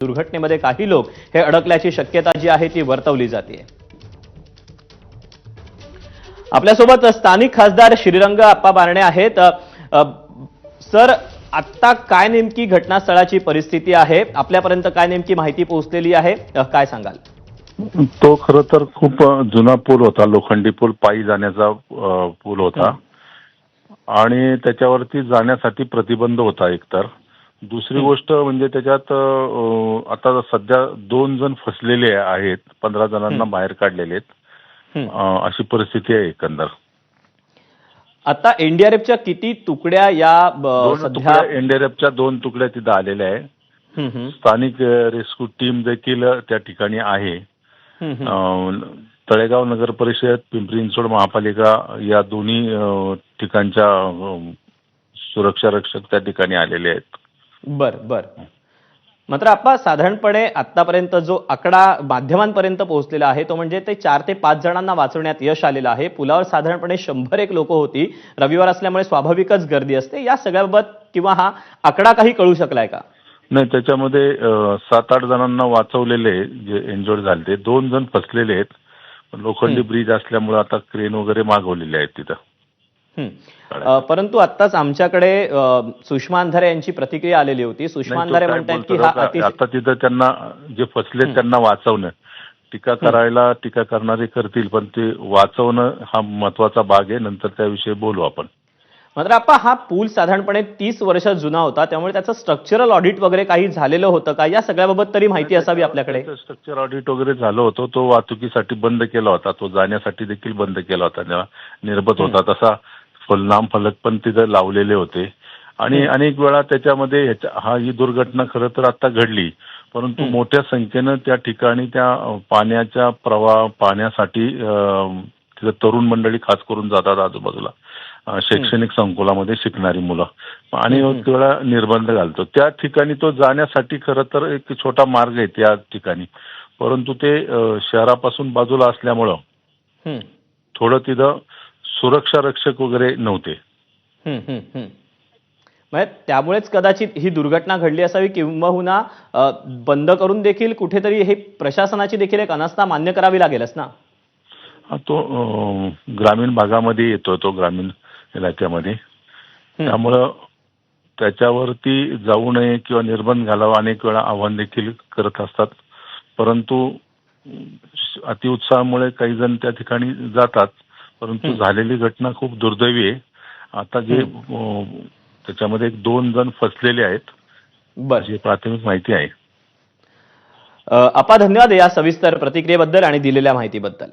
दुर्घटनेमध्ये काही लोक हे अडकल्याची शक्यता जी आहे ती वर्तवली जाते। आपल्यासोबत स्थानिक खासदार श्रीरंग अप्पा बारणे आहेत। सर, आता काय नेमकी घटनास्थळाची परिस्थिती आहे, आपल्यापर्यंत काय नेमकी माहिती पोहोचलेली आहे, काय सांगाल? तो खरं तर खूप जुना पूल होता, लोखंडी पूल, पायी जाण्याचा पूल होता आणि त्याच्यावरती जाण्यासाठी प्रतिबंध होता एकतर। दुसरी गोष्ट म्हणजे त्याच्यात आता सध्या 2 जण फसलेले आहेत, 15 जणांना बाहेर काढलेले आहेत, अशी परिस्थिती आहे एकंदर। आता एनडीआरएफच्या किती तुकड्या या सध्या एनडीआरएफच्या 2 तुकड्या तिथे आलेल्या आहेत। स्थानिक रेस्क्यू टीम देखील त्या ठिकाणी आहे। तळेगाव नगर परिषद, पिंपरी चिंचवड महापालिका या दोन्ही ठिकाणच्या सुरक्षा रक्षक त्या ठिकाणी आलेले आहेत। बर। मात्र आपण साधारणपणे आतापर्यंत जो आकडा माध्यमांपर्यंत पोहोचलेला आहे तो म्हणजे ते 4 ते 5 जणांना वाचवण्यात यश आलेलं आहे। पुलावर साधारणपणे 100 लोक होती, रविवार असल्यामुळे स्वाभाविकच गर्दी असते। या सगळ्याबाबत किंवा हा आकडा काही कळू शकलाय का? नाही, त्याच्यामध्ये 7-8 जणांना वाचवलेले जे इंजर्ड झाले, 2 जण फसलेले आहेत। लोखंडी ब्रिज असल्यामुळे आता क्रेन वगैरे मागवलेले आहेत तिथं। परंतु आत्ताच आमच्याकडे सुषमा अंधारे यांची प्रतिक्रिया आलेली होती। सुषमा अंधारे म्हणतात की हा आता तिथं त्यांना जे फसले त्यांना वाचवणं, टीका करायला टीका करणारे करतील, पण ते वाचवणं हा महत्वाचा भाग आहे। नंतर त्याविषयी बोलू आपण। मात्र आपण हा पूल साधारणपणे 30 वर्ष जुना होता, त्यामुळे त्याचं स्ट्रक्चरल ऑडिट वगैरे काही झालेलं होतं का? या सगळ्याबाबत तरी माहिती असावी आपल्याकडे। स्ट्रक्चर ऑडिट वगैरे झालं होतं, तो वाहतुकीसाठी बंद केला होता, तो जाण्यासाठी देखील बंद केला होता जेव्हा निर्बंध होता तसा। फलनाम फलक पण तिथे लावलेले होते आणि अनेक वेळा त्याच्यामध्ये ही दुर्घटना खरं तर आता घडली, परंतु मोठ्या संख्येनं त्या ठिकाणी त्या पाण्याच्या प्रवाह पाहण्यासाठी तिथे तरुण मंडळी खास करून जातात आजूबाजूला, शैक्षणिक संकुलामध्ये शिकणारी मुलं, आणि वेळा निर्बंध घालतो त्या ठिकाणी। तो जाण्यासाठी खरं तर एक छोटा मार्ग आहे त्या ठिकाणी, परंतु ते शहरापासून बाजूला असल्यामुळं थोडं तिथं सुरक्षा रक्षक वगैरे नव्हते। त्यामुळेच कदाचित ही दुर्घटना घडली असावी, किंबहुना बंद करून देखील कुठेतरी हे प्रशासनाची देखील एक अनास्था मान्य करावी लागेलच ना। तो ग्रामीण भागामध्ये येतो, तो ग्रामीण इलाक्यामध्ये, त्यामुळं त्याच्यावरती जाऊ नये किंवा निर्बंध घालावा अनेक वेळा आव्हान देखील करत असतात, परंतु अतिउत्साहामुळे काही जण त्या ठिकाणी जातात, परंतु झालेली घटना खूप दुर्दैवी आहे। आता जे त्याच्यामध्ये 2 जण फसलेले आहेत, अशी प्राथमिक माहिती आहे। आपा धन्यवाद या सविस्तर प्रतिक्रियेबद्दल आणि दिलेल्या माहितीबद्दल।